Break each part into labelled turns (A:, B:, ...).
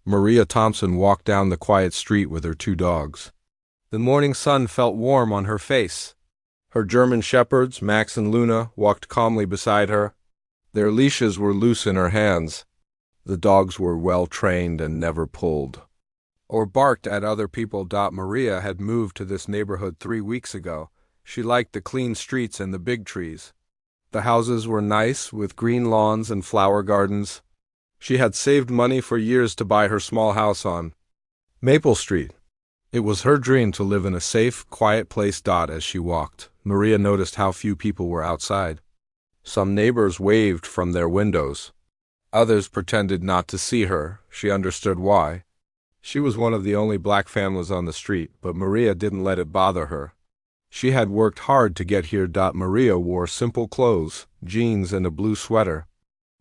A: Maria Thompson walked down the quiet street with her two dogs. The morning sun felt warm on her face. Her German shepherds, Max and Luna, walked calmly beside her. Their leashes were loose in her hands. The dogs were well trained and never pulled or barked at other people. Maria had moved to this neighborhood 3 weeks ago. She liked the clean streets and the big trees. The houses were nice, with green lawns and flower gardens. She had saved money for years to buy her small house on Maple Street. It was her dream to live in a safe, quiet place. As she walked, Maria noticed how few people were outside. Some neighbors waved from their windows. Others pretended not to see her. She understood why. She was one of the only black families on the street, but Maria didn't let it bother her. She had worked hard to get here. Maria wore simple clothes, jeans and a blue sweater.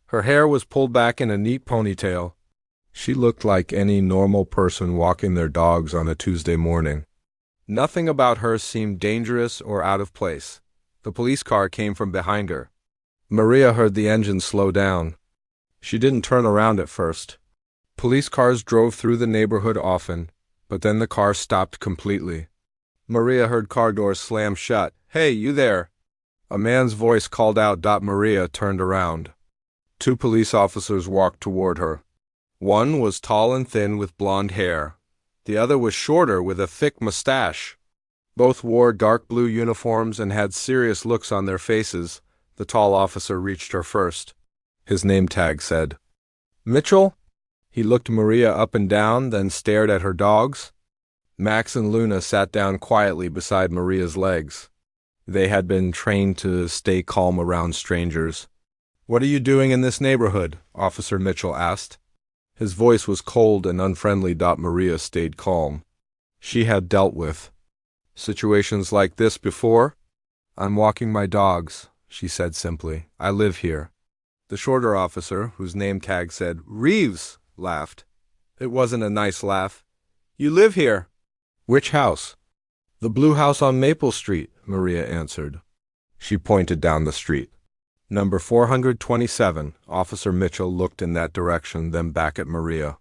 A: Her hair was pulled back in a neat ponytail. She looked like any normal person walking their dogs on a Tuesday morning. Nothing about her seemed dangerous or out of place. The police car came from behind her. Maria heard the engine slow down. She didn't turn around at first. Police cars drove through the neighborhood often, but then the car stopped completely. Maria heard car doors slam shut. "Hey, you there!" A man's voice called out. Maria turned around. 2 police officers walked toward her. One was tall and thin with blonde hair. The other was shorter with a thick mustache. Both wore dark blue uniforms and had serious looks on their faces. The tall officer reached her first. His name tag said, "Mitchell?" He looked Maria up and down, then stared at her dogs. Max and Luna sat down quietly beside Maria's legs. They had been trained to stay calm around strangers. "What are you doing in this neighborhood?" Officer Mitchell asked. His voice was cold and unfriendly. Maria stayed calm. She had dealt with situations like this before. "I'm walking my dogs," she said simply. "I live here." The shorter officer, whose name tag said Reeves, laughed. It wasn't a nice laugh. "You live here?" "Which house?" "The blue house on Maple Street," Maria answered. She pointed down the street. "Number 427. Officer Mitchell looked in that direction, then back at Maria.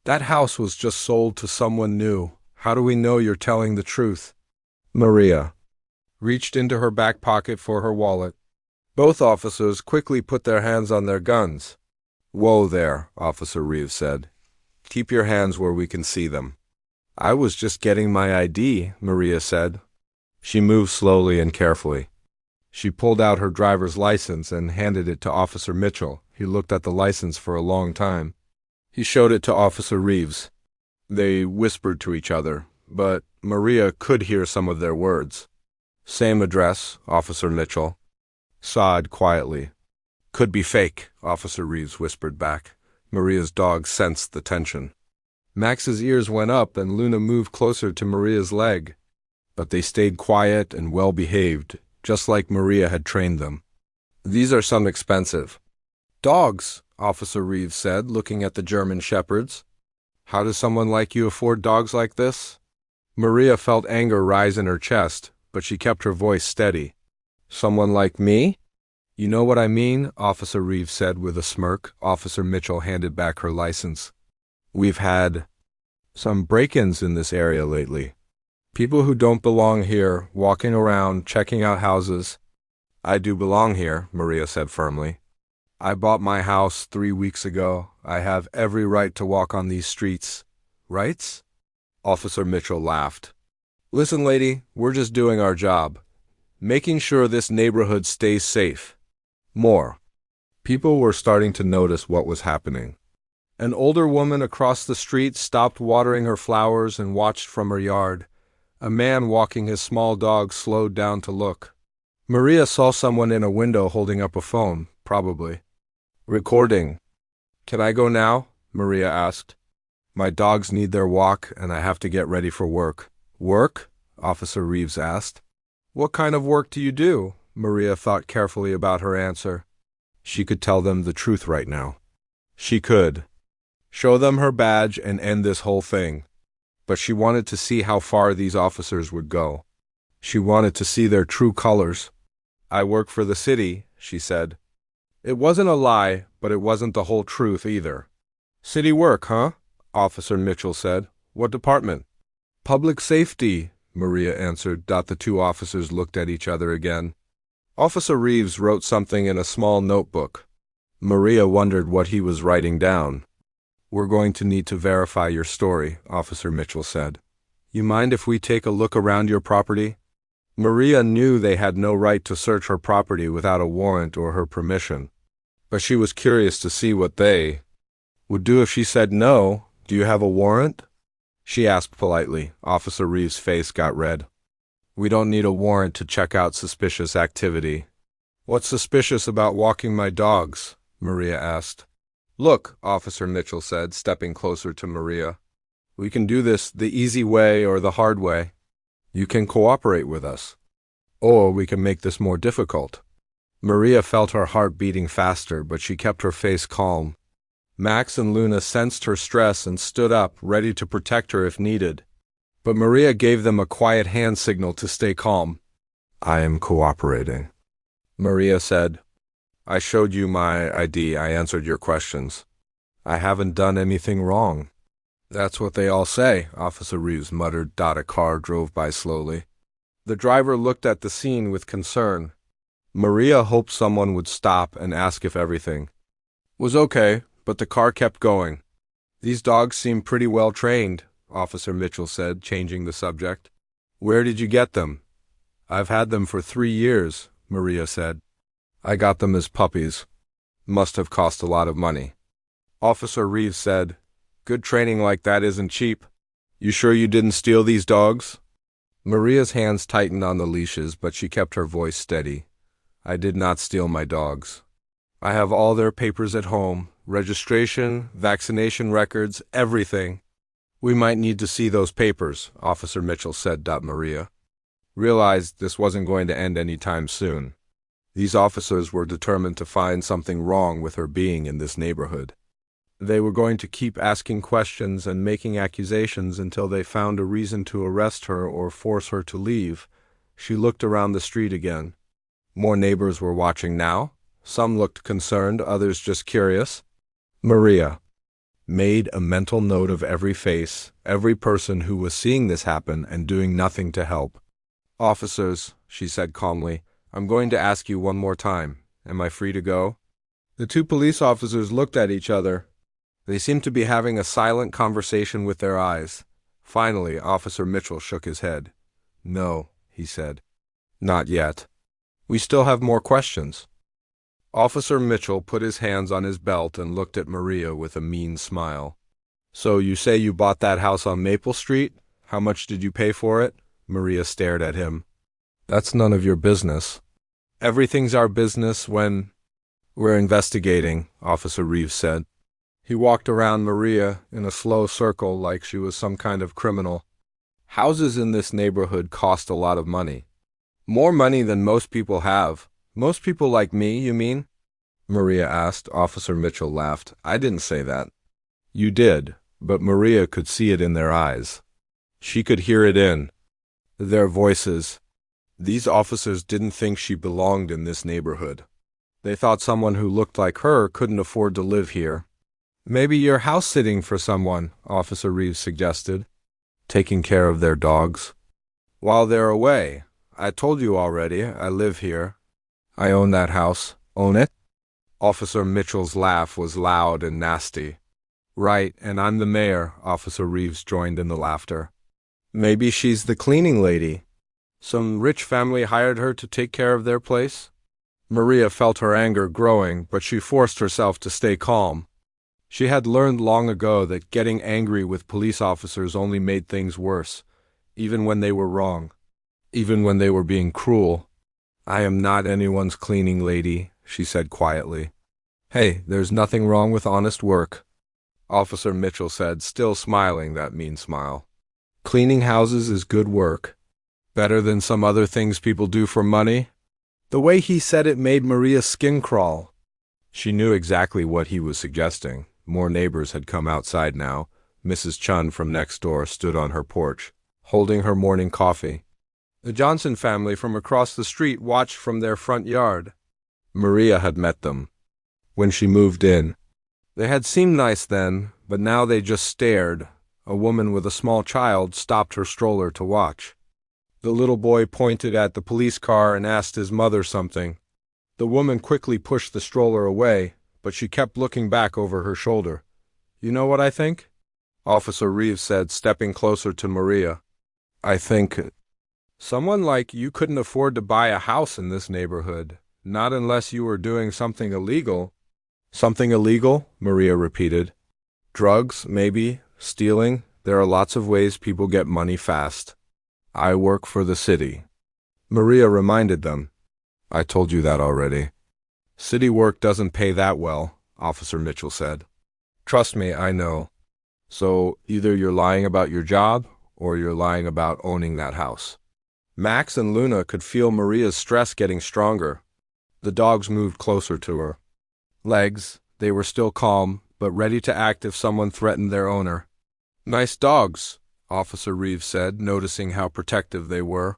A: "That house was just sold to someone new. How do we know you're telling the truth?" Maria reached into her back pocket for her wallet. Both officers quickly put their hands on their guns. "Whoa there," Officer Reeves said. "Keep your hands where we can see them." "I was just getting my ID," Maria said. She moved slowly and carefully. She pulled out her driver's license and handed it to Officer Mitchell. He looked at the license for a long time. He showed it to Officer Reeves. They whispered to each other, but Maria could hear some of their words. "Same address, Officer Mitchell." Saad quietly. "Could be fake," Officer Reeves whispered back. Maria's dog sensed the tension. Max's ears went up and Luna moved closer to Maria's leg. But they stayed quiet and well-behaved, just like Maria had trained them. "These are some expensive dogs," Officer Reeves said, looking at the German shepherds. "How does someone like you afford dogs like this?" Maria felt anger rise in her chest, but she kept her voice steady. "Someone like me?" "You know what I mean," Officer Reeves said with a smirk. Officer Mitchell handed back her license. "We've had some break-ins in this area lately. People who don't belong here, walking around, checking out houses." "I do belong here," Maria said firmly. "I bought my house 3 weeks ago. I have every right to walk on these streets." "Rights?" Officer Mitchell laughed. "Listen, lady, we're just doing our job, making sure this neighborhood stays safe." More people were starting to notice what was happening. An older woman across the street stopped watering her flowers and watched from her yard. A man walking his small dog slowed down to look. Maria saw someone in a window holding up a phone, probably recording. "Can I go now?" Maria asked. "My dogs need their walk and I have to get ready for work." "Work?" Officer Reeves asked. "What kind of work do you do?" Maria thought carefully about her answer. She could tell them the truth right now. She could show them her badge and end this whole thing. But she wanted to see how far these officers would go. She wanted to see their true colors. "I work for the city," she said. It wasn't a lie, but it wasn't the whole truth either. "City work, huh? Officer Mitchell said. What department? Public safety, Maria answered. The two officers looked at each other again. Officer Reeves wrote something in a small notebook. Maria wondered what he was writing down. We're going to need to verify your story, Officer Mitchell said. You mind if we take a look around your property? Maria knew they had no right to search her property without a warrant or her permission, but she was curious to see what they would do if she said no. Do you have a warrant? She asked politely. Officer Reeves' face got red. We don't need a warrant to check out suspicious activity. What's suspicious about walking my dogs? Maria asked. Look, Officer Mitchell said, stepping closer to Maria. We can do this the easy way or the hard way. You can cooperate with us. Or we can make this more difficult. Maria felt her heart beating faster, but she kept her face calm. Max and Luna sensed her stress and stood up, ready to protect her if needed. But Maria gave them a quiet hand signal to stay calm. I am cooperating, Maria said. I showed you my ID. I answered your questions. I haven't done anything wrong. That's what they all say, Officer Reeves muttered. A car drove by slowly. The driver looked at the scene with concern. Maria hoped someone would stop and ask if everything was okay, but the car kept going. These dogs seem pretty well trained, Officer Mitchell said, changing the subject. Where did you get them? I've had them for 3 years, Maria said. I got them as puppies. Must have cost a lot of money. Officer Reeves said, Good training like that isn't cheap. You sure you didn't steal these dogs? Maria's hands tightened on the leashes, but she kept her voice steady. I did not steal my dogs. I have all their papers at home, registration, vaccination records, everything. We might need to see those papers, Officer Mitchell said. Maria realized this wasn't going to end any time soon. These officers were determined to find something wrong with her being in this neighborhood. They were going to keep asking questions and making accusations until they found a reason to arrest her or force her to leave. She looked around the street again. More neighbors were watching now. Some looked concerned, others just curious. Maria made a mental note of every face, every person who was seeing this happen and doing nothing to help. Officers, she said calmly, I'm going to ask you one more time. Am I free to go? The two police officers looked at each other. They seemed to be having a silent conversation with their eyes. Finally, Officer Mitchell shook his head. No, he said. Not yet. We still have more questions. Officer Mitchell put his hands on his belt and looked at Maria with a mean smile. So you say you bought that house on Maple Street? How much did you pay for it? Maria stared at him. That's none of your business. Everything's our business when we're investigating, Officer Reeves said. He walked around Maria in a slow circle like she was some kind of criminal. Houses in this neighborhood cost a lot of money. More money than most people have. Most people like me, you mean? Maria asked. Officer Mitchell laughed. I didn't say that. You did, but Maria could see it in their eyes. She could hear it in their voices. These officers didn't think she belonged in this neighborhood. They thought someone who looked like her couldn't afford to live here. Maybe you're house-sitting for someone, Officer Reeves suggested. Taking care of their dogs. While they're away. I told you already, I live here. I own that house. Own it? Officer Mitchell's laugh was loud and nasty. Right, and I'm the mayor, Officer Reeves joined in the laughter. Maybe she's the cleaning lady. Some rich family hired her to take care of their place? Maria felt her anger growing, but she forced herself to stay calm. She had learned long ago that getting angry with police officers only made things worse, even when they were wrong, even when they were being cruel. I am not anyone's cleaning lady, she said quietly. Hey, there's nothing wrong with honest work, Officer Mitchell said, still smiling that mean smile. Cleaning houses is good work. Better than some other things people do for money? The way he said it made Maria's skin crawl. She knew exactly what he was suggesting. More neighbors had come outside now. Mrs. Chun from next door stood on her porch, holding her morning coffee. The Johnson family from across the street watched from their front yard. Maria had met them when she moved in. They had seemed nice then, But now they just stared. A woman with a small child stopped her stroller to watch. The little boy pointed at the police car and asked his mother something. The woman quickly pushed the stroller away, but she kept looking back over her shoulder. "You know what I think?" Officer Reeves said, stepping closer to Maria. "I think someone like you couldn't afford to buy a house in this neighborhood, not unless you were doing something illegal." "Something illegal?" Maria repeated. "Drugs, maybe, stealing. There are lots of ways people get money fast. I work for the city." Maria reminded them. "I told you that already." "City work doesn't pay that well," Officer Mitchell said. "Trust me, I know. So either you're lying about your job, or you're lying about owning that house." Max and Luna could feel Maria's stress getting stronger. The dogs moved closer to her. Legs, they were still calm, but ready to act if someone threatened their owner. "Nice dogs," Officer Reeves said, noticing how protective they were.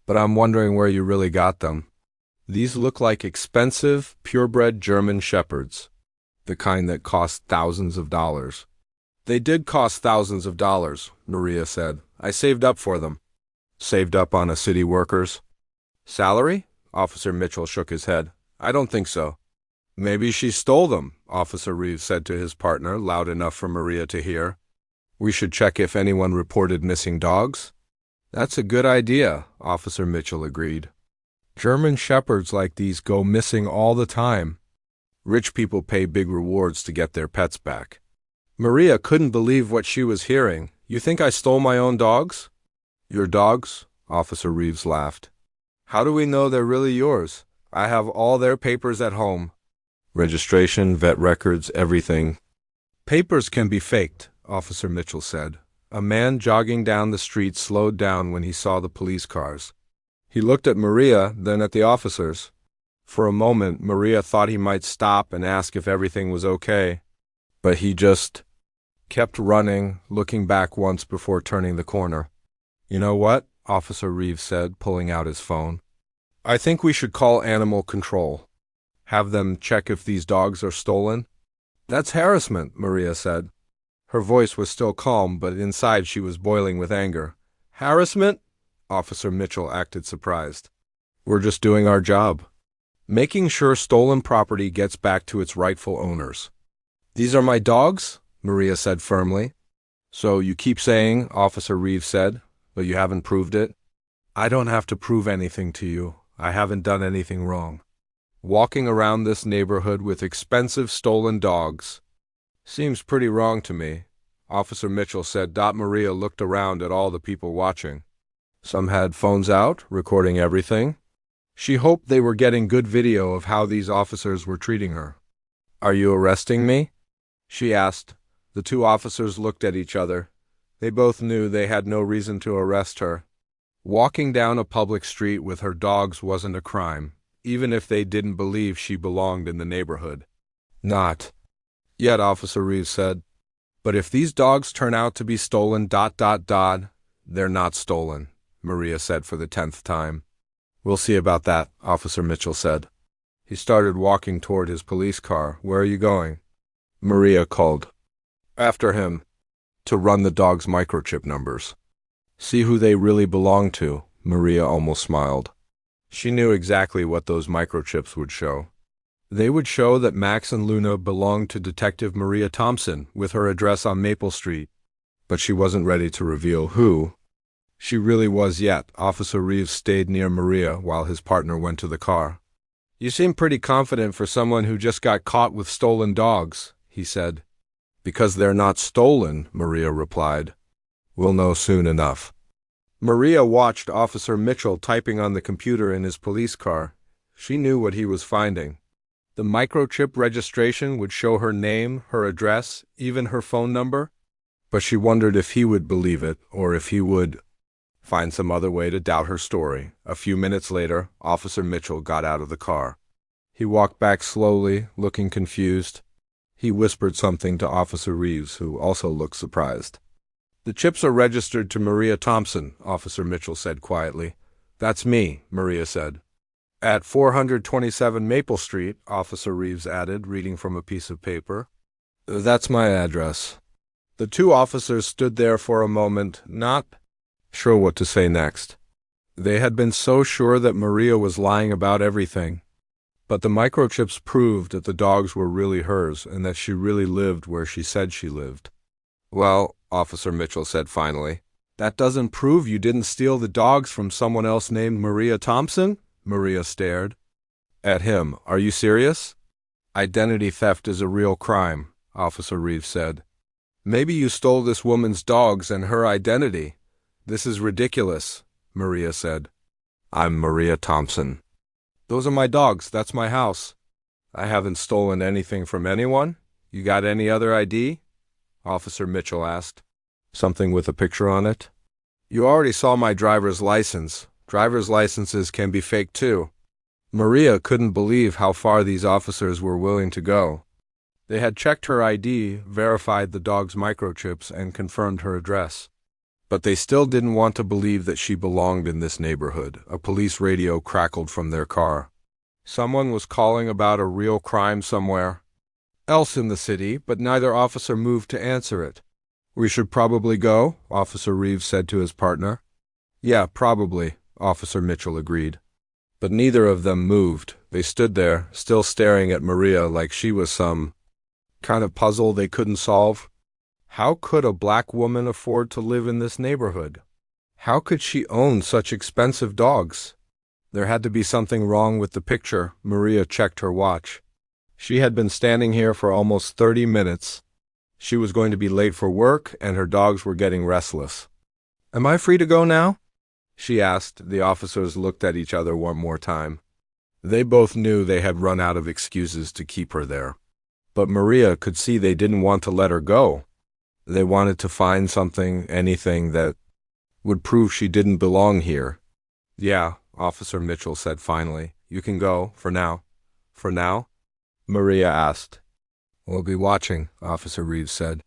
A: "But I'm wondering where you really got them. These look like expensive, purebred German shepherds, the kind that cost thousands of dollars." "They did cost thousands of dollars," Maria said. "I saved up for them." "Saved up on a city worker's salary?" Officer Mitchell shook his head. "I don't think so." "Maybe she stole them," Officer Reeves said to his partner, loud enough for Maria to hear. "We should check if anyone reported missing dogs." "That's a good idea," Officer Mitchell agreed. "German shepherds like these go missing all the time. Rich people pay big rewards to get their pets back." Maria couldn't believe what she was hearing. "You think I stole my own dogs?" "Your dogs?" Officer Reeves laughed. "How do we know they're really yours? I have all their papers at home. Registration, vet records, everything." "Papers can be faked," Officer Mitchell said. A man jogging down the street slowed down when he saw the police cars. He looked at Maria, then at the officers. For a moment, Maria thought he might stop and ask if everything was okay. But he just kept running, looking back once before turning the corner. "You know what?" Officer Reeves said, pulling out his phone. "I think we should call animal control. Have them check if these dogs are stolen." "That's harassment," Maria said. Her voice was still calm, but inside she was boiling with anger. "Harassment?" Officer Mitchell acted surprised. "We're just doing our job. Making sure stolen property gets back to its rightful owners." "These are my dogs?" Maria said firmly. "So you keep saying," Officer Reeves said, "but you haven't proved it." "I don't have to prove anything to you. I haven't done anything wrong. Walking around this neighborhood with expensive stolen dogs seems pretty wrong to me," Officer Mitchell said. Maria looked around at all the people watching. Some had phones out, recording everything. She hoped they were getting good video of how these officers were treating her. "Are you arresting me?" she asked. The two officers looked at each other. They both knew they had no reason to arrest her. Walking down a public street with her dogs wasn't a crime, even if they didn't believe she belonged in the neighborhood. "Not yet," Officer Reeves said. "But if these dogs turn out to be stolen, they're not stolen," Maria said for the 10th time. "We'll see about that," Officer Mitchell said. He started walking toward his police car. "Where are you going?" Maria called after him. "To run the dogs' microchip numbers. See who they really belong to." Maria almost smiled. She knew exactly what those microchips would show. They would show that Max and Luna belonged to Detective Maria Thompson, with her address on Maple Street. But she wasn't ready to reveal who she really was yet. Officer Reeves stayed near Maria while his partner went to the car. "You seem pretty confident for someone who just got caught with stolen dogs," he said. "Because they're not stolen," Maria replied. "We'll know soon enough." Maria watched Officer Mitchell typing on the computer in his police car. She knew what he was finding. The microchip registration would show her name, her address, even her phone number. But she wondered if he would believe it, or if he would find some other way to doubt her story. A few minutes later, Officer Mitchell got out of the car. He walked back slowly, looking confused. He whispered something to Officer Reeves, who also looked surprised. "The chips are registered to Maria Thompson," Officer Mitchell said quietly. "That's me," Maria said. "At 427 Maple Street," Officer Reeves added, reading from a piece of paper. "That's my address." The two officers stood there for a moment, not sure what to say next. They had been so sure that Maria was lying about everything. But the microchips proved that the dogs were really hers and that she really lived where she said she lived. "Well," Officer Mitchell said finally, "that doesn't prove you didn't steal the dogs from someone else named Maria Thompson?" Maria stared at him. "Are you serious?" "Identity theft is a real crime," Officer Reeves said. "Maybe you stole this woman's dogs and her identity." "This is ridiculous," Maria said. "I'm Maria Thompson." "Those are my dogs. That's my house." "I haven't stolen anything from anyone. You got any other ID?" Officer Mitchell asked. "Something with a picture on it?" "You already saw my driver's license. Driver's licenses can be faked too." Maria couldn't believe how far these officers were willing to go. They had checked her ID, verified the dog's microchips, and confirmed her address. But they still didn't want to believe that she belonged in this neighborhood. A police radio crackled from their car. Someone was calling about a real crime somewhere else in the city, but neither officer moved to answer it. "We should probably go," Officer Reeves said to his partner. "Yeah, probably," Officer Mitchell agreed. But neither of them moved. They stood there, still staring at Maria like she was some kind of puzzle they couldn't solve. How could a black woman afford to live in this neighborhood? How could she own such expensive dogs? There had to be something wrong with the picture. Maria checked her watch. She had been standing here for almost 30 minutes. She was going to be late for work, and her dogs were getting restless. "Am I free to go now?" she asked. The officers looked at each other one more time. They both knew they had run out of excuses to keep her there. But Maria could see they didn't want to let her go. They wanted to find something, anything, that would prove she didn't belong here. "Yeah," Officer Mitchell said finally. "You can go, for now." "For now?" Maria asked. "We'll be watching," Officer Reeves said.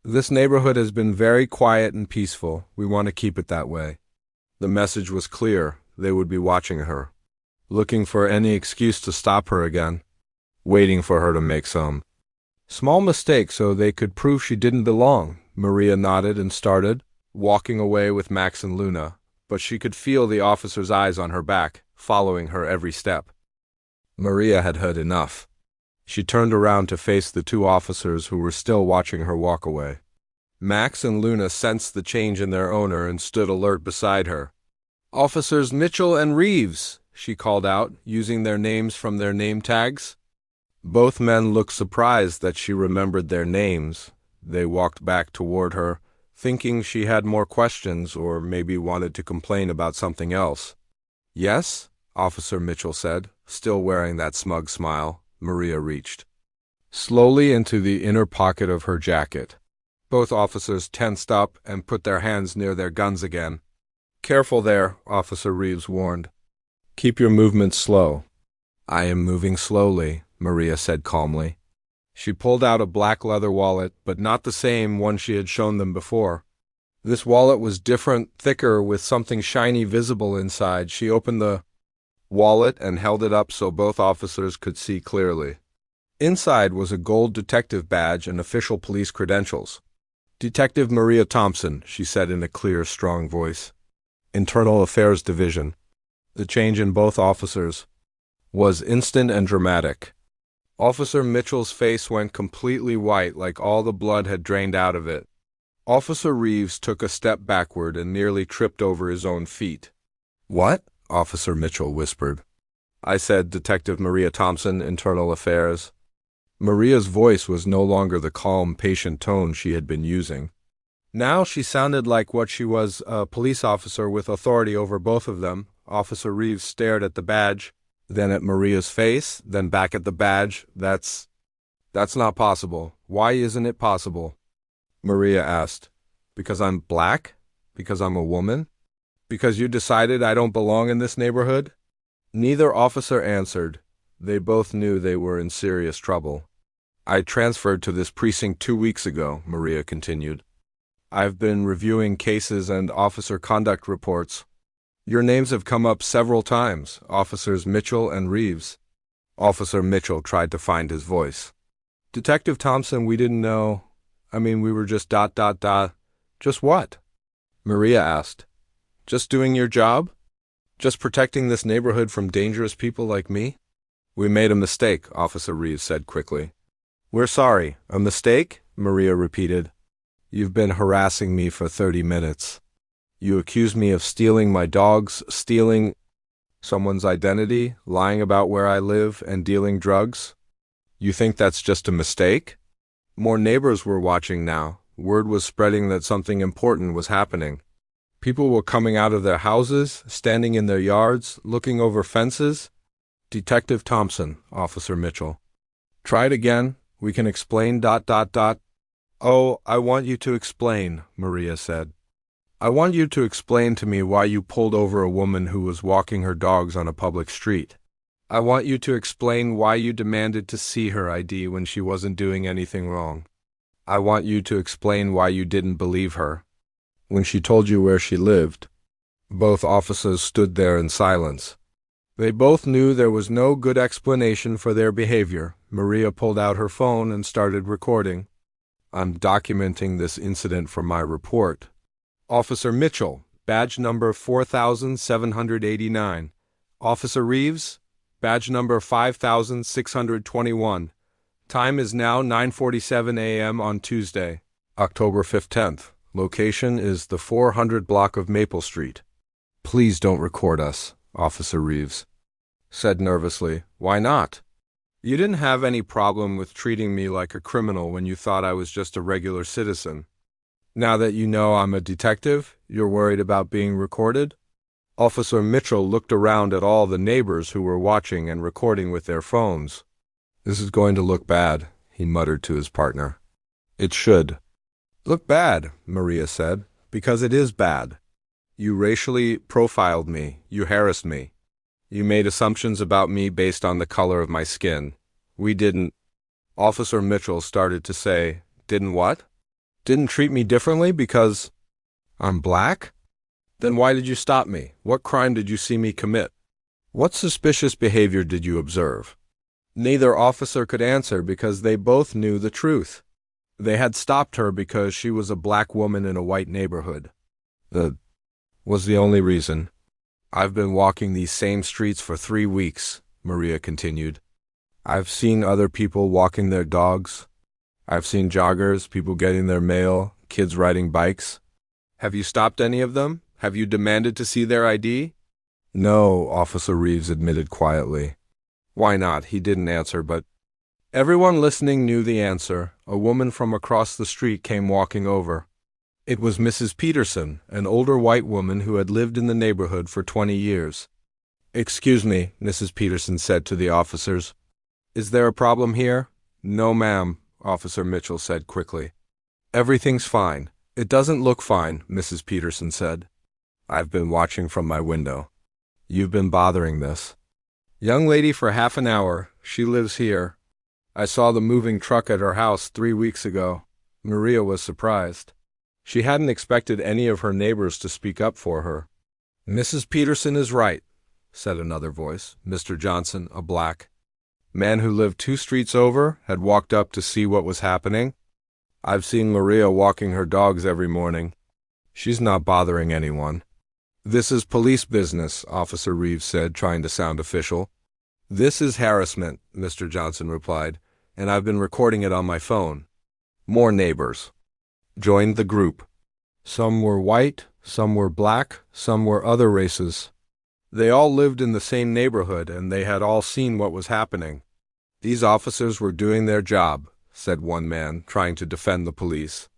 A: "This neighborhood has been very quiet and peaceful. We want to keep it that way." The message was clear. They would be watching her, looking for any excuse to stop her again, waiting for her to make some small mistake so they could prove she didn't belong. Maria nodded and started walking away with Max and Luna, but she could feel the officer's eyes on her back, following her every step. Maria had had enough. She turned around to face the two officers who were still watching her walk away. Max and Luna sensed the change in their owner and stood alert beside her. "Officers Mitchell and Reeves," she called out, using their names from their name tags. Both men looked surprised that she remembered their names. They walked back toward her, thinking she had more questions or maybe wanted to complain about something else. "Yes?" Officer Mitchell said, still wearing that smug smile. Maria reached slowly into the inner pocket of her jacket. Both officers tensed up and put their hands near their guns again. "Careful there," Officer Reeves warned. "Keep your movements slow." "I am moving slowly," Maria said calmly. She pulled out a black leather wallet, but not the same one she had shown them before. This wallet was different, thicker, with something shiny visible inside. She opened the wallet and held it up so both officers could see clearly. Inside was a gold detective badge and official police credentials. "Detective Maria Thompson," she said in a clear, strong voice. "Internal Affairs Division." The change in both officers was instant and dramatic. Officer Mitchell's face went completely white, like all the blood had drained out of it. Officer Reeves took a step backward and nearly tripped over his own feet. "What?" Officer Mitchell whispered. "I said Detective Maria Thompson, Internal Affairs." Maria's voice was no longer the calm, patient tone she had been using. Now she sounded like what she was, a police officer with authority over both of them. Officer Reeves stared at the badge, then at Maria's face, then back at the badge. That's not possible. Why isn't it possible?" Maria asked. "Because I'm black? Because I'm a woman? Because you decided I don't belong in this neighborhood?" Neither officer answered. They both knew they were in serious trouble. "I transferred to this precinct 2 weeks ago," Maria continued. "I've been reviewing cases and officer conduct reports. Your names have come up several times, Officers Mitchell and Reeves." Officer Mitchell tried to find his voice. "Detective Thompson, we didn't know." I mean, we were just ... Just what? Maria asked. Just doing your job? Just protecting this neighborhood from dangerous people like me? We made a mistake, Officer Reeves said quickly. We're sorry. A mistake? Maria repeated. You've been harassing me for 30 minutes. You accuse me of stealing my dogs, stealing someone's identity, lying about where I live, and dealing drugs? You think that's just a mistake? More neighbors were watching now. Word was spreading that something important was happening. People were coming out of their houses, standing in their yards, looking over fences. Detective Thompson, Officer Mitchell. Try it again. We can explain ... Oh, I want you to explain, Maria said. I want you to explain to me why you pulled over a woman who was walking her dogs on a public street. I want you to explain why you demanded to see her ID when she wasn't doing anything wrong. I want you to explain why you didn't believe her when she told you where she lived. Both officers stood there in silence. They both knew there was no good explanation for their behavior. Maria pulled out her phone and started recording. I'm documenting this incident for my report. Officer Mitchell, badge number 4789. Officer Reeves, badge number 5621. Time is now 9:47 a.m. on Tuesday, October 15th. Location is the 400 block of Maple Street. Please don't record us, Officer Reeves said nervously. Why not? You didn't have any problem with treating me like a criminal when you thought I was just a regular citizen. Now that you know I'm a detective, you're worried about being recorded? Officer Mitchell looked around at all the neighbors who were watching and recording with their phones. This is going to look bad, he muttered to his partner. It should. Look bad, Maria said, because it is bad. You racially profiled me. You harassed me. You made assumptions about me based on the color of my skin. We didn't. Officer Mitchell started to say, didn't what? Didn't treat me differently because I'm black? Then why did you stop me? What crime did you see me commit? What suspicious behavior did you observe? Neither officer could answer because they both knew the truth. They had stopped her because she was a black woman in a white neighborhood. That was the only reason. I've been walking these same streets for 3 weeks, Maria continued. I've seen other people walking their dogs. I've seen joggers, people getting their mail, kids riding bikes. Have you stopped any of them? Have you demanded to see their ID? No, Officer Reeves admitted quietly. Why not? He didn't answer, but everyone listening knew the answer. A woman from across the street came walking over. It was Mrs. Peterson, an older white woman who had lived in the neighborhood for 20 years. Excuse me, Mrs. Peterson said to the officers. Is there a problem here? No, ma'am, Officer Mitchell said quickly. Everything's fine. It doesn't look fine, Mrs. Peterson said. I've been watching from my window. You've been bothering this young lady for half an hour. She lives here. I saw the moving truck at her house 3 weeks ago. Maria was surprised. She hadn't expected any of her neighbors to speak up for her. Mrs. Peterson is right, said another voice. Mr. Johnson, a black man who lived 2 streets over, had walked up to see what was happening. I've seen Maria walking her dogs every morning. She's not bothering anyone. This is police business, Officer Reeves said, trying to sound official. This is harassment, Mr. Johnson replied, and I've been recording it on my phone. More neighbors joined the group. Some were white, some were black, some were other races. They all lived in the same neighborhood, and they had all seen what was happening. These officers were doing their job, said one man, trying to defend the police.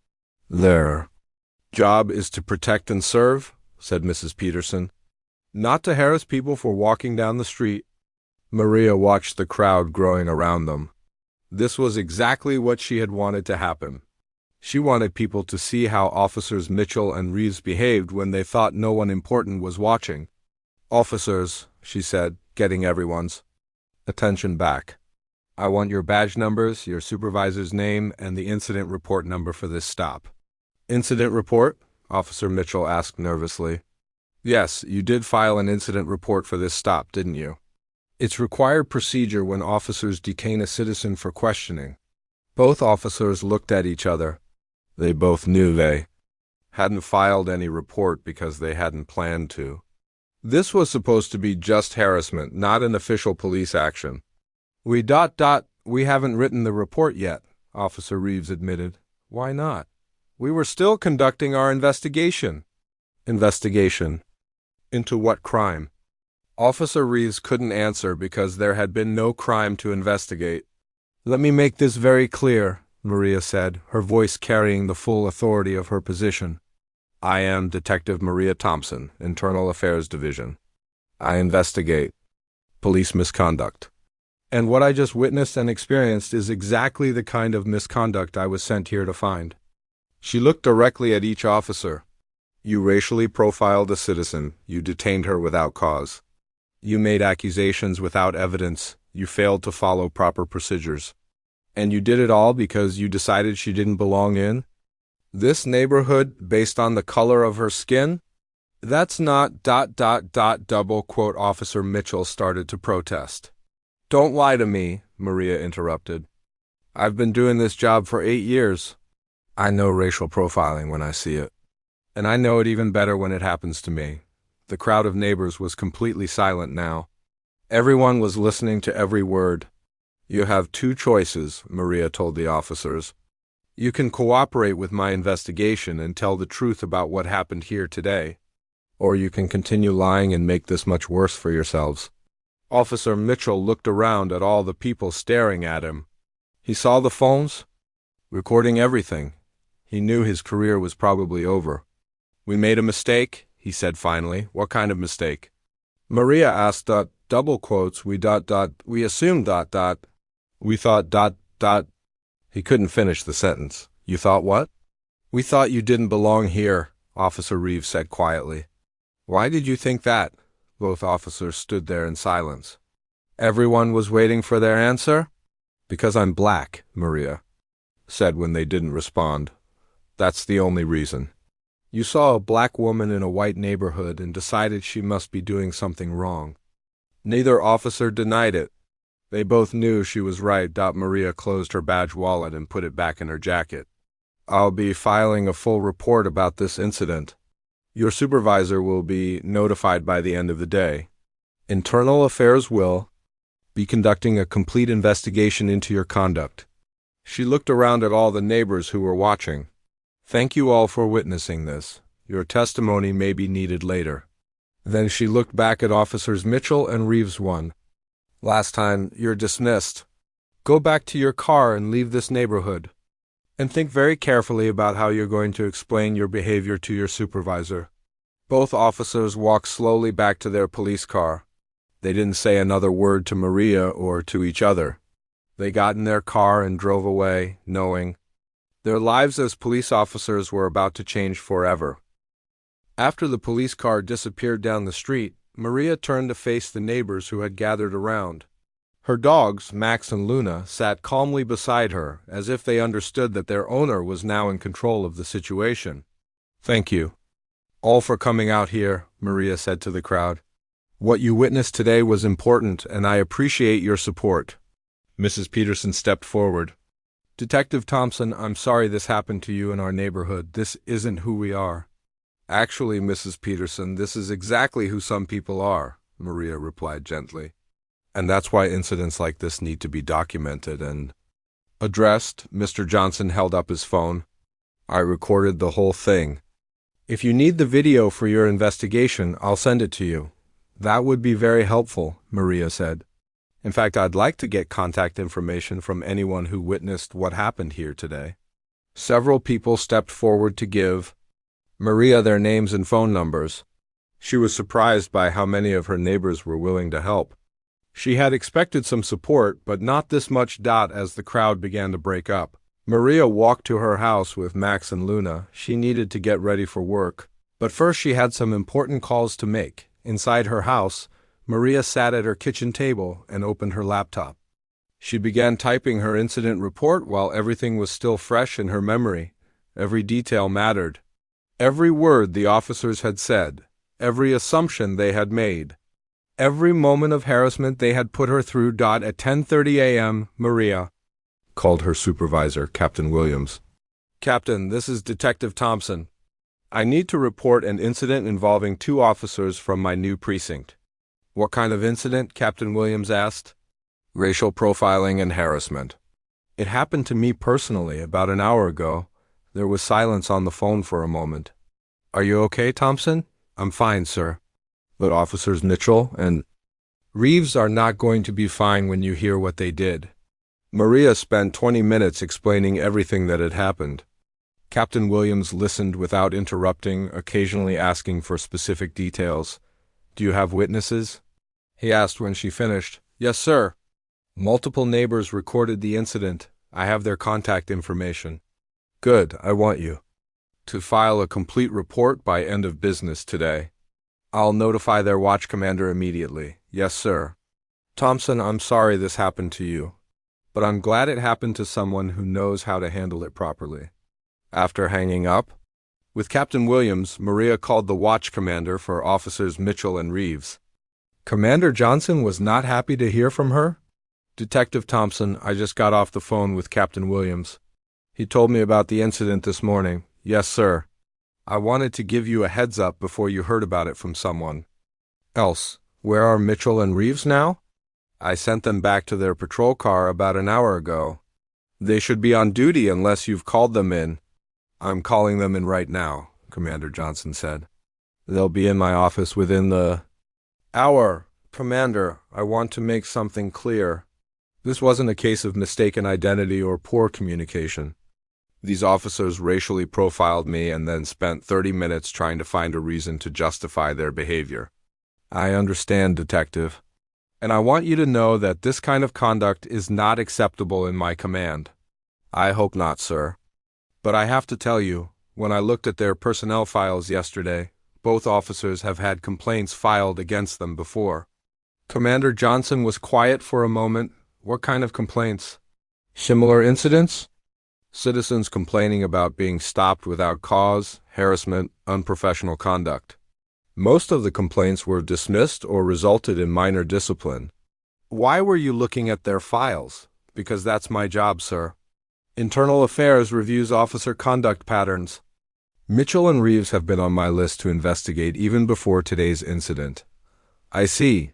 A: Their job is to protect and serve, said Mrs. Peterson, not to harass people for walking down the street. Maria watched the crowd growing around them. This was exactly what she had wanted to happen. She wanted people to see how Officers Mitchell and Reeves behaved when they thought no one important was watching. Officers, she said, getting everyone's attention back. I want your badge numbers, your supervisor's name, and the incident report number for this stop. Incident report? Officer Mitchell asked nervously. Yes, you did file an incident report for this stop, didn't you? It's required procedure when officers detain a citizen for questioning. Both officers looked at each other. They both knew they hadn't filed any report because they hadn't planned to. This was supposed to be just harassment, not an official police action. We haven't written the report yet, Officer Reeves admitted. Why not? We were still conducting our investigation. Investigation? Into what crime? Officer Reeves couldn't answer because there had been no crime to investigate. Let me make this very clear, Maria said, her voice carrying the full authority of her position. I am Detective Maria Thompson, Internal Affairs Division. I investigate police misconduct. And what I just witnessed and experienced is exactly the kind of misconduct I was sent here to find. She looked directly at each officer. You racially profiled a citizen. You detained her without cause. You made accusations without evidence. You failed to follow proper procedures. And you did it all because you decided she didn't belong in this neighborhood based on the color of her skin? That's not ... double quote. Officer Mitchell started to protest. Don't lie to me, Maria interrupted. I've been doing this job for 8 years. I know racial profiling when I see it. And I know it even better when it happens to me. The crowd of neighbors was completely silent now. Everyone was listening to every word. You have 2 choices, Maria told the officers. You can cooperate with my investigation and tell the truth about what happened here today. Or you can continue lying and make this much worse for yourselves. Officer Mitchell looked around at all the people staring at him. He saw the phones, recording everything. He knew his career was probably over. We made a mistake, he said finally. What kind of mistake? Maria asked ... double quotes. We assumed ... We thought ... He couldn't finish the sentence. You thought what? We thought you didn't belong here, Officer Reeves said quietly. Why did you think that? Both officers stood there in silence. Everyone was waiting for their answer? Because I'm black, Maria said when they didn't respond. That's the only reason. You saw a black woman in a white neighborhood and decided she must be doing something wrong. Neither officer denied it. They both knew she was right. Maria closed her badge wallet and put it back in her jacket. I'll be filing a full report about this incident. Your supervisor will be notified by the end of the day. Internal Affairs will be conducting a complete investigation into your conduct. She looked around at all the neighbors who were watching. Thank you all for witnessing this. Your testimony may be needed later. Then she looked back at Officers Mitchell and Reeves. Last time, you're dismissed. Go back to your car and leave this neighborhood. And think very carefully about how you're going to explain your behavior to your supervisor. Both officers walked slowly back to their police car. They didn't say another word to Maria or to each other. They got in their car and drove away, knowing their lives as police officers were about to change forever. After the police car disappeared down the street, Maria turned to face the neighbors who had gathered around. Her dogs, Max and Luna, sat calmly beside her, as if they understood that their owner was now in control of the situation. Thank you all for coming out here, Maria said to the crowd. What you witnessed today was important, and I appreciate your support. Mrs. Peterson stepped forward. Detective Thompson, I'm sorry this happened to you in our neighborhood. This isn't who we are. Actually, Mrs. Peterson, this is exactly who some people are, Maria replied gently. And that's why incidents like this need to be documented and addressed. Mr. Johnson held up his phone. I recorded the whole thing. If you need the video for your investigation, I'll send it to you. That would be very helpful, Maria said. In fact, I'd like to get contact information from anyone who witnessed what happened here today. Several people stepped forward to give Maria their names and phone numbers. She was surprised by how many of her neighbors were willing to help. She had expected some support, but not this much. As the crowd began to break up, Maria walked to her house with Max and Luna. She needed to get ready for work. But first she had some important calls to make. Inside her house, Maria sat at her kitchen table and opened her laptop. She began typing her incident report while everything was still fresh in her memory. Every detail mattered. Every word the officers had said, every assumption they had made, every moment of harassment they had put her through. At 10:30 a.m., Maria called her supervisor, Captain Williams. Captain, this is Detective Thompson. I need to report an incident involving two officers from my new precinct. What kind of incident? Captain Williams asked. Racial profiling and harassment. It happened to me personally about an hour ago. There was silence on the phone for a moment. Are you okay, Thompson? I'm fine, sir. But Officers Mitchell and Reeves are not going to be fine when you hear what they did. Maria spent 20 minutes explaining everything that had happened. Captain Williams listened without interrupting, occasionally asking for specific details. Do you have witnesses? He asked when she finished. Yes, sir. Multiple neighbors recorded the incident. I have their contact information. Good, I want you to file a complete report by end of business today. I'll notify their watch commander immediately. Yes, sir. Thompson, I'm sorry this happened to you, but I'm glad it happened to someone who knows how to handle it properly. After hanging up with Captain Williams, Maria called the watch commander for Officers Mitchell and Reeves. Commander Johnson was not happy to hear from her. Detective Thompson, I just got off the phone with Captain Williams. He told me about the incident this morning. Yes, sir. I wanted to give you a heads up before you heard about it from someone else. Where are Mitchell and Reeves now? I sent them back to their patrol car about an hour ago. They should be on duty unless you've called them in. I'm calling them in right now, Commander Johnson said. They'll be in my office within the hour. Commander, I want to make something clear. This wasn't a case of mistaken identity or poor communication. These officers racially profiled me and then spent 30 minutes trying to find a reason to justify their behavior. I understand, Detective, and I want you to know that this kind of conduct is not acceptable in my command. I hope not, sir. But I have to tell you, when I looked at their personnel files yesterday, both officers have had complaints filed against them before. Commander Johnson was quiet for a moment. What kind of complaints? Similar incidents? Citizens complaining about being stopped without cause, harassment, unprofessional conduct. Most of the complaints were dismissed or resulted in minor discipline. Why were you looking at their files? Because that's my job, sir. Internal Affairs reviews officer conduct patterns. Mitchell and Reeves have been on my list to investigate even before today's incident. I see.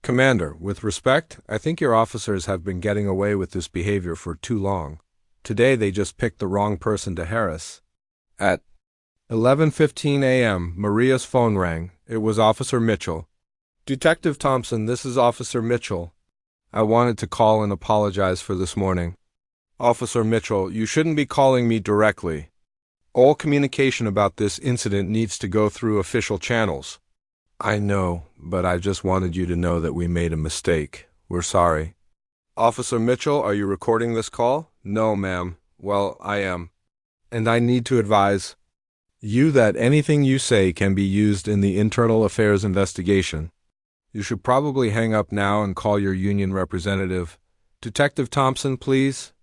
A: Commander, with respect, I think your officers have been getting away with this behavior for too long. Today they just picked the wrong person to harass. At 11:15 a.m., Maria's phone rang. It was Officer Mitchell. Detective Thompson, this is Officer Mitchell. I wanted to call and apologize for this morning. Officer Mitchell, you shouldn't be calling me directly. All communication about this incident needs to go through official channels. I know, but I just wanted you to know that we made a mistake. We're sorry. Officer Mitchell, are you recording this call? No, ma'am. Well, I am. And I need to advise you that anything you say can be used in the Internal Affairs investigation. You should probably hang up now and call your union representative. Detective Thompson, please.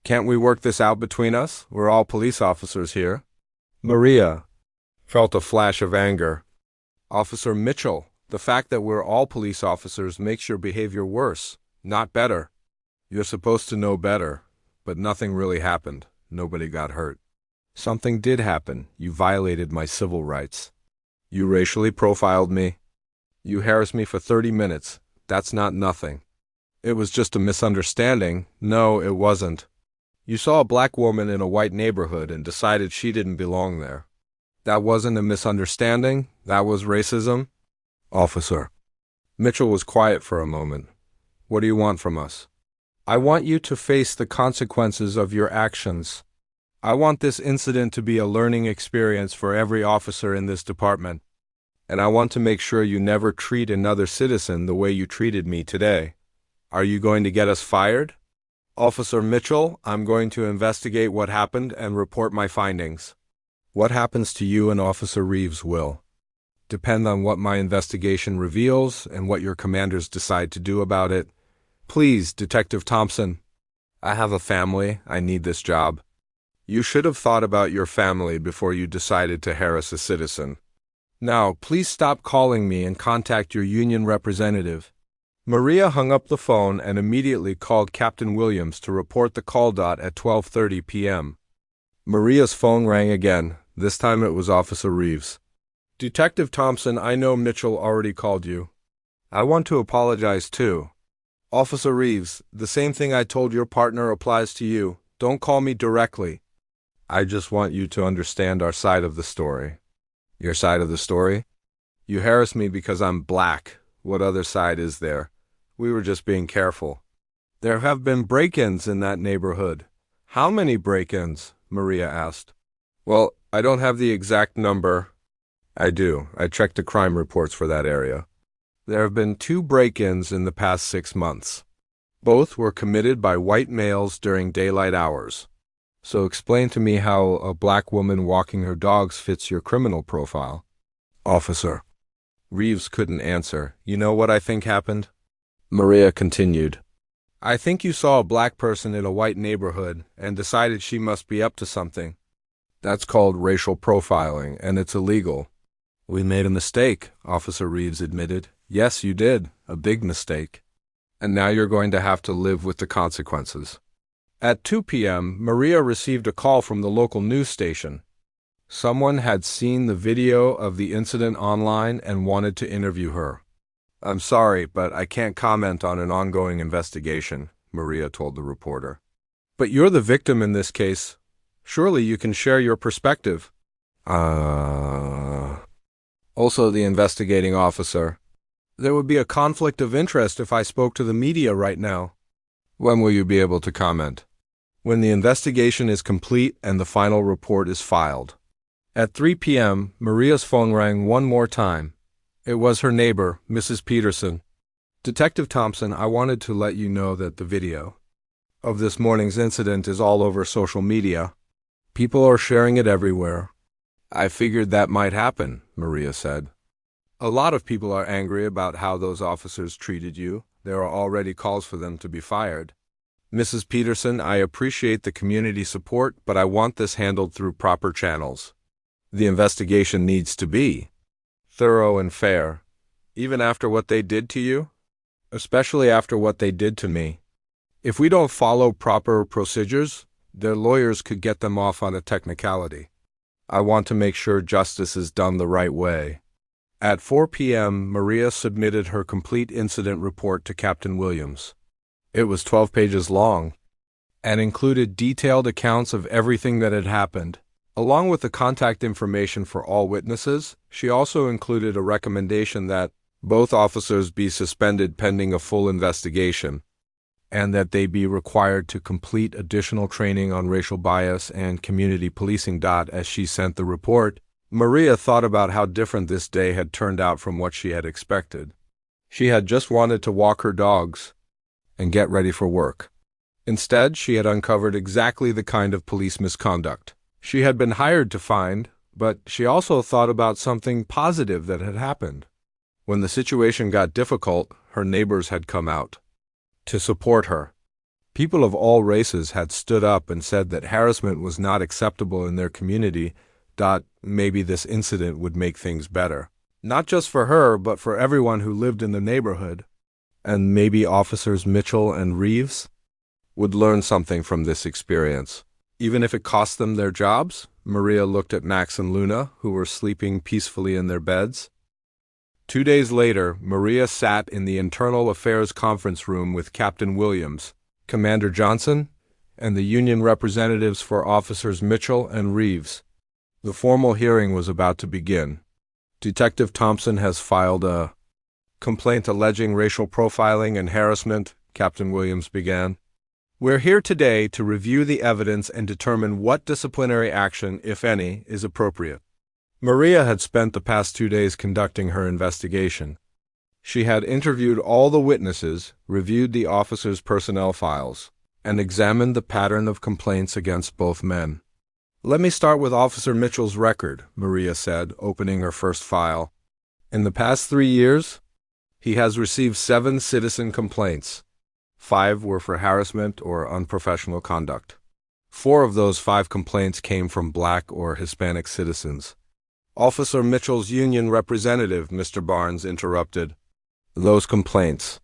A: Can't we work this out between us? We're all police officers here. Maria felt a flash of anger. Officer Mitchell, the fact that we're all police officers makes your behavior worse, not better. You're supposed to know better, but nothing really happened. Nobody got hurt. Something did happen. You violated my civil rights. You racially profiled me. You harassed me for 30 minutes. That's not nothing. It was just a misunderstanding. No, it wasn't. You saw a black woman in a white neighborhood and decided she didn't belong there. That wasn't a misunderstanding. That was racism. Officer. Mitchell was quiet for a moment. What do you want from us? I want you to face the consequences of your actions. I want this incident to be a learning experience for every officer in this department. And I want to make sure you never treat another citizen the way you treated me today. Are you going to get us fired? Officer Mitchell, I'm going to investigate what happened and report my findings. What happens to you and Officer Reeves will depend on what my investigation reveals and what your commanders decide to do about it. Please, Detective Thompson. I have a family. I need this job. You should have thought about your family before you decided to harass a citizen. Now, please stop calling me and contact your union representative. Maria hung up the phone and immediately called Captain Williams to report the call dot at 12:30 p.m. Maria's phone rang again. This time it was Officer Reeves. Detective Thompson, I know Mitchell already called you. I want to apologize too. Officer Reeves, the same thing I told your partner applies to you. Don't call me directly. I just want you to understand our side of the story. Your side of the story? You harassed me because I'm black. What other side is there? We were just being careful. There have been break-ins in that neighborhood. How many break-ins? Maria asked. Well, I don't have the exact number. I do. I checked the crime reports for that area. There have been 2 break-ins in the past 6 months. Both were committed by white males during daylight hours. So explain to me how a black woman walking her dogs fits your criminal profile. Officer. Reeves couldn't answer. You know what I think happened? Maria continued. I think you saw a black person in a white neighborhood and decided she must be up to something. That's called racial profiling, and it's illegal. We made a mistake, Officer Reeves admitted. Yes, you did. A big mistake. And now you're going to have to live with the consequences. At 2 p.m., Maria received a call from the local news station. Someone had seen the video of the incident online and wanted to interview her. I'm sorry, but I can't comment on an ongoing investigation, Maria told the reporter. But you're the victim in this case. Surely you can share your perspective. Also the investigating officer. There would be a conflict of interest if I spoke to the media right now. When will you be able to comment? When the investigation is complete and the final report is filed. At 3 p.m., Maria's phone rang one more time. It was her neighbor, Mrs. Peterson. Detective Thompson, I wanted to let you know that the video of this morning's incident is all over social media. People are sharing it everywhere. I figured that might happen, Maria said. A lot of people are angry about how those officers treated you. There are already calls for them to be fired. Mrs. Peterson, I appreciate the community support, but I want this handled through proper channels. The investigation needs to be thorough and fair, even after what they did to you, especially after what they did to me. If we don't follow proper procedures, their lawyers could get them off on a technicality. I want to make sure justice is done the right way. At 4 p.m., Maria submitted her complete incident report to Captain Williams. It was 12 pages long and included detailed accounts of everything that had happened. Along with the contact information for all witnesses, she also included a recommendation that both officers be suspended pending a full investigation, and that they be required to complete additional training on racial bias and community policing. As she sent the report, Maria thought about how different this day had turned out from what she had expected. She had just wanted to walk her dogs and get ready for work. Instead, she had uncovered exactly the kind of police misconduct she had been hired to find, but she also thought about something positive that had happened. When the situation got difficult, her neighbors had come out to support her. People of all races had stood up and said that harassment was not acceptable in their community. Maybe this incident would make things better. Not just for her, but for everyone who lived in the neighborhood. And maybe Officers Mitchell and Reeves would learn something from this experience. Even if it cost them their jobs? Maria looked at Max and Luna, who were sleeping peacefully in their beds. 2 days later, Maria sat in the Internal Affairs conference room with Captain Williams, Commander Johnson, and the union representatives for Officers Mitchell and Reeves. The formal hearing was about to begin. Detective Thompson has filed a complaint alleging racial profiling and harassment, Captain Williams began. We're here today to review the evidence and determine what disciplinary action, if any, is appropriate. Maria had spent the past 2 days conducting her investigation. She had interviewed all the witnesses, reviewed the officers' personnel files, and examined the pattern of complaints against both men. Let me start with Officer Mitchell's record, Maria said, opening her first file. In the past 3 years, he has received 7 citizen complaints. 5 were for harassment or unprofessional conduct. 4 of those 5 complaints came from Black or Hispanic citizens. Officer Mitchell's union representative, Mr. Barnes, interrupted. Those complaints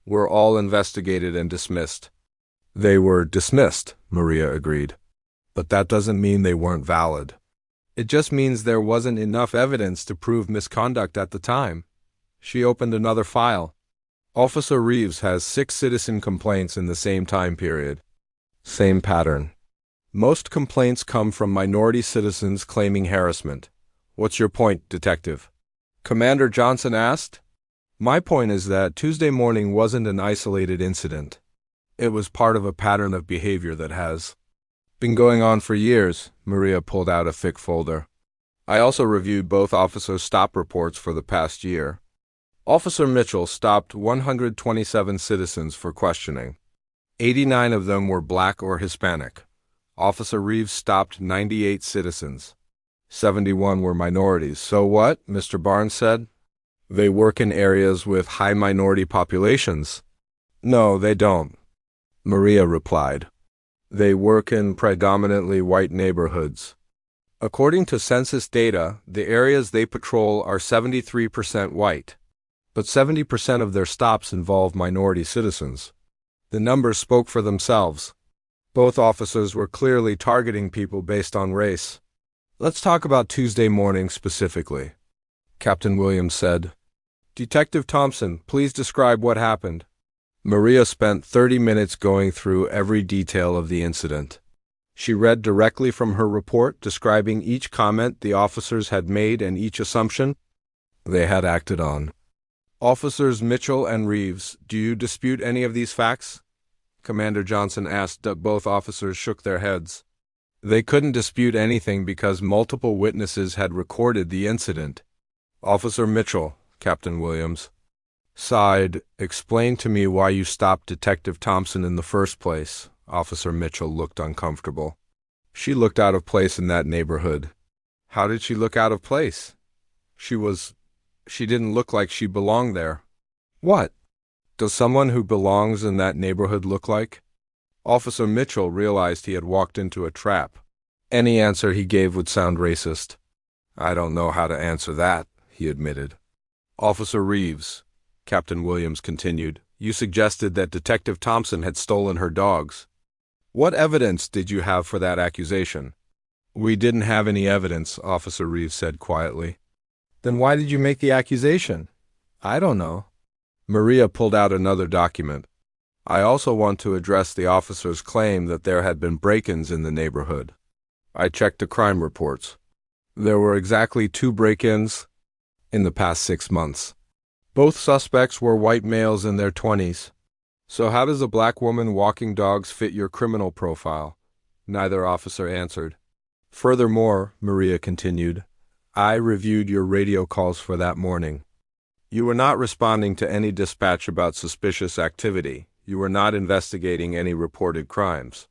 A: were all investigated and dismissed. They were dismissed, Maria agreed. But that doesn't mean they weren't valid. It just means there wasn't enough evidence to prove misconduct at the time. She opened another file. Officer Reeves has 6 citizen complaints in the same time period. Same pattern. Most complaints come from minority citizens claiming harassment. What's your point, Detective? Commander Johnson asked. My point is that Tuesday morning wasn't an isolated incident. It was part of a pattern of behavior that has been going on for years. Maria pulled out a thick folder. I also reviewed both officers' stop reports for the past year. Officer Mitchell stopped 127 citizens for questioning. 89 of them were black or Hispanic. Officer Reeves stopped 98 citizens. 71 were minorities. So what? Mr. Barnes said. They work in areas with high minority populations. No, they don't, Maria replied. They work in predominantly white neighborhoods. According to census data, the areas they patrol are 73% white. But 70% of their stops involve minority citizens. The numbers spoke for themselves. Both officers were clearly targeting people based on race. Let's talk about Tuesday morning specifically, Captain Williams said. Detective Thompson, please describe what happened. Maria spent 30 minutes going through every detail of the incident. She read directly from her report, describing each comment the officers had made and each assumption they had acted on. Officers Mitchell and Reeves, do you dispute any of these facts? Commander Johnson asked. Both officers shook their heads. They couldn't dispute anything because multiple witnesses had recorded the incident. Officer Mitchell, Captain Williams sighed. Explain to me why you stopped Detective Thompson in the first place. Officer Mitchell looked uncomfortable. She looked out of place in that neighborhood. How did she look out of place? She didn't look like she belonged there. What does someone who belongs in that neighborhood look like? Officer Mitchell realized he had walked into a trap. Any answer he gave would sound racist. I don't know how to answer that, he admitted. Officer Reeves, Captain Williams continued, you suggested that Detective Thompson had stolen her dogs. What evidence did you have for that accusation? We didn't have any evidence, Officer Reeves said quietly. Then why did you make the accusation? I don't know. Maria pulled out another document. I also want to address the officer's claim that there had been break-ins in the neighborhood. I checked the crime reports. There were exactly 2 break-ins in the past 6 months. Both suspects were white males in their 20s. So how does a black woman walking dogs fit your criminal profile? Neither officer answered. Furthermore, Maria continued, I reviewed your radio calls for that morning. You were not responding to any dispatch about suspicious activity. You were not investigating any reported crimes.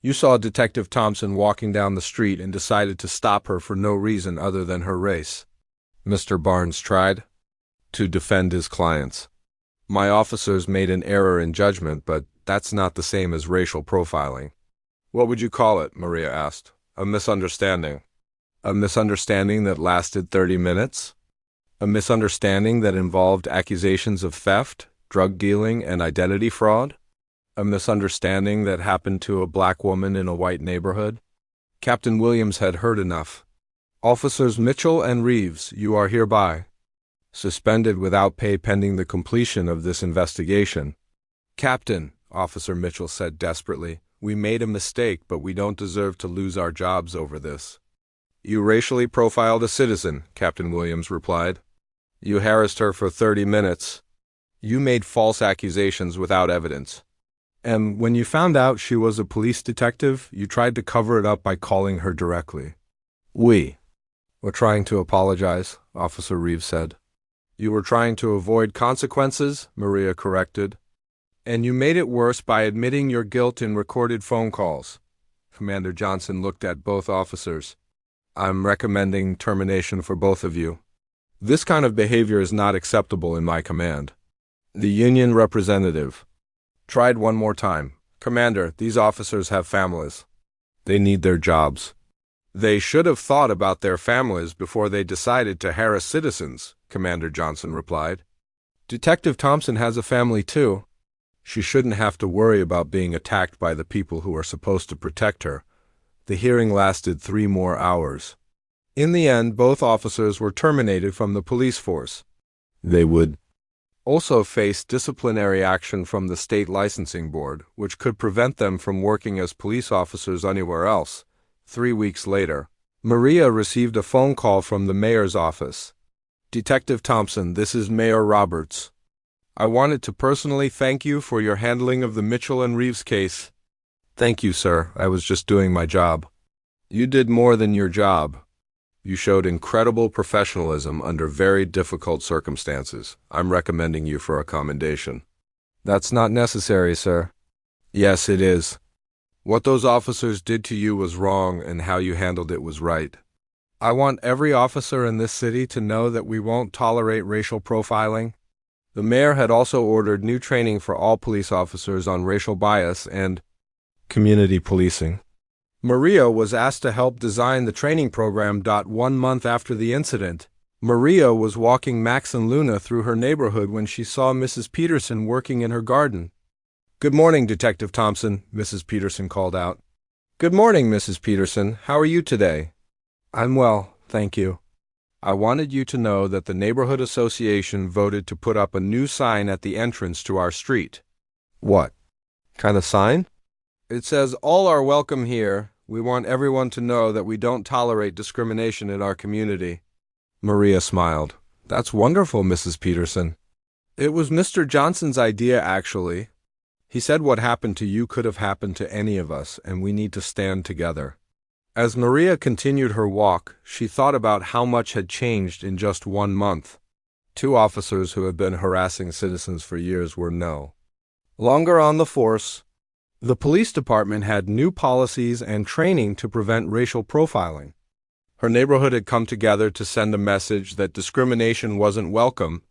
A: You saw Detective Thompson walking down the street and decided to stop her for no reason other than her race. Mr. Barnes tried to defend his clients. My officers made an error in judgment, but that's not the same as racial profiling. What would you call it? Maria asked. A misunderstanding. A misunderstanding that lasted 30 minutes? A misunderstanding that involved accusations of theft, drug dealing, and identity fraud? A misunderstanding that happened to a black woman in a white neighborhood? Captain Williams had heard enough. Officers Mitchell and Reeves, you are hereby suspended without pay pending the completion of this investigation. Captain, Officer Mitchell said desperately, we made a mistake, but we don't deserve to lose our jobs over this. You racially profiled a citizen, Captain Williams replied. You harassed her for 30 minutes. You made false accusations without evidence. And when you found out she was a police detective, you tried to cover it up by calling her directly. We were trying to apologize, Officer Reeves said. You were trying to avoid consequences, Maria corrected. And you made it worse by admitting your guilt in recorded phone calls. Commander Johnson looked at both officers. I'm recommending termination for both of you. This kind of behavior is not acceptable in my command. The union representative tried one more time. Commander, these officers have families. They need their jobs. They should have thought about their families before they decided to harass citizens, Commander Johnson replied. Detective Thompson has a family too. She shouldn't have to worry about being attacked by the people who are supposed to protect her. The hearing lasted 3 more hours. In the end, both officers were terminated from the police force. They would also face disciplinary action from the state licensing board, which could prevent them from working as police officers anywhere else. 3 weeks later, Maria received a phone call from the mayor's office. "Detective Thompson, this is Mayor Roberts. I wanted to personally thank you for your handling of the Mitchell and Reeves case." "Thank you, sir. I was just doing my job." "You did more than your job. You showed incredible professionalism under very difficult circumstances. I'm recommending you for a commendation." "That's not necessary, sir." "Yes, it is. What those officers did to you was wrong, and how you handled it was right. I want every officer in this city to know that we won't tolerate racial profiling." The mayor had also ordered new training for all police officers on racial bias and community policing. Maria was asked to help design the training program. 1 month after the incident, Maria was walking Max and Luna through her neighborhood when she saw Mrs. Peterson working in her garden. "Good morning, Detective Thompson," Mrs. Peterson called out. "Good morning, Mrs. Peterson. How are you today?" "I'm well, thank you. I wanted you to know that the neighborhood association voted to put up a new sign at the entrance to our street." "What kind of sign?" "It says, 'All are welcome here. We want everyone to know that we don't tolerate discrimination in our community.'" Maria smiled. "That's wonderful, Mrs. Peterson." "It was Mr. Johnson's idea, actually. He said what happened to you could have happened to any of us, and we need to stand together." As Maria continued her walk, she thought about how much had changed in just 1 month. 2 officers who had been harassing citizens for years were no longer on the force. The police department had new policies and training to prevent racial profiling. Her neighborhood had come together to send a message that discrimination wasn't welcome,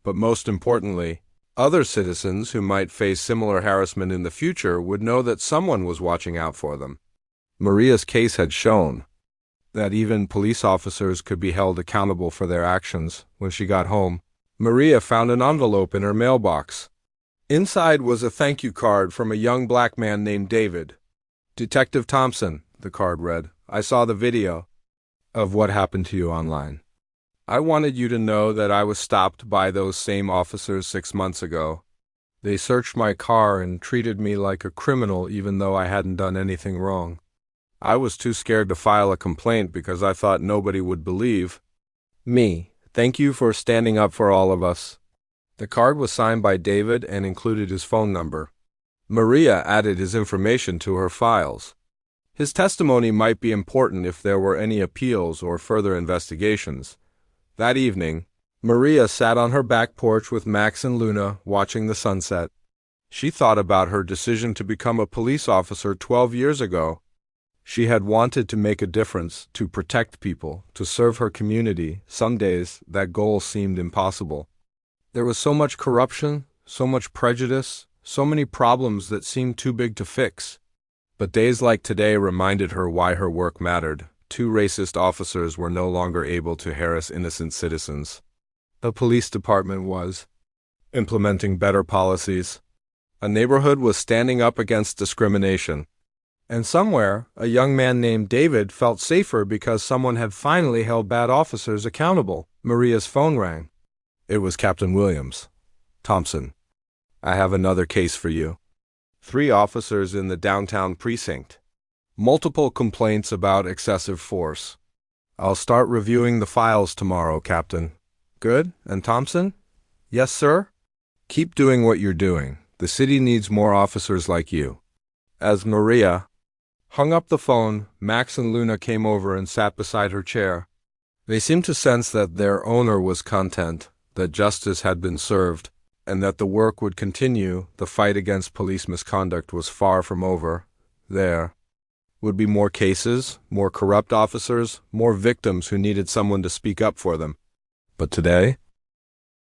A: but most importantly, other citizens who might face similar harassment in the future would know that someone was watching out for them. Maria's case had shown that even police officers could be held accountable for their actions. When she got home, Maria found an envelope in her mailbox. Inside was a thank you card from a young black man named David. "Detective Thompson," the card read, "I saw the video of what happened to you online. I wanted you to know that I was stopped by those same officers 6 months ago. They searched my car and treated me like a criminal even though I hadn't done anything wrong. I was too scared to file a complaint because I thought nobody would believe me. Thank you for standing up for all of us." The card was signed by David and included his phone number. Maria added his information to her files. His testimony might be important if there were any appeals or further investigations. That evening, Maria sat on her back porch with Max and Luna, watching the sunset. She thought about her decision to become a police officer 12 years ago. She had wanted to make a difference, to protect people, to serve her community. Some days, that goal seemed impossible. There was so much corruption, so much prejudice, so many problems that seemed too big to fix. But days like today reminded her why her work mattered. 2 racist officers were no longer able to harass innocent citizens. The police department was implementing better policies. A neighborhood was standing up against discrimination. And somewhere, a young man named David felt safer because someone had finally held bad officers accountable. Maria's phone rang. It was Captain Williams. "Thompson, I have another case for you. 3 officers in the downtown precinct. Multiple complaints about excessive force. I'll start reviewing the files tomorrow, Captain." "Good. And Thompson?" "Yes, sir." "Keep doing what you're doing. The city needs more officers like you." As Maria hung up the phone, Max and Luna came over and sat beside her chair. They seemed to sense that their owner was content, that justice had been served, and that the work would continue. The fight against police misconduct was far from over. There would be more cases, more corrupt officers, more victims who needed someone to speak up for them. But today,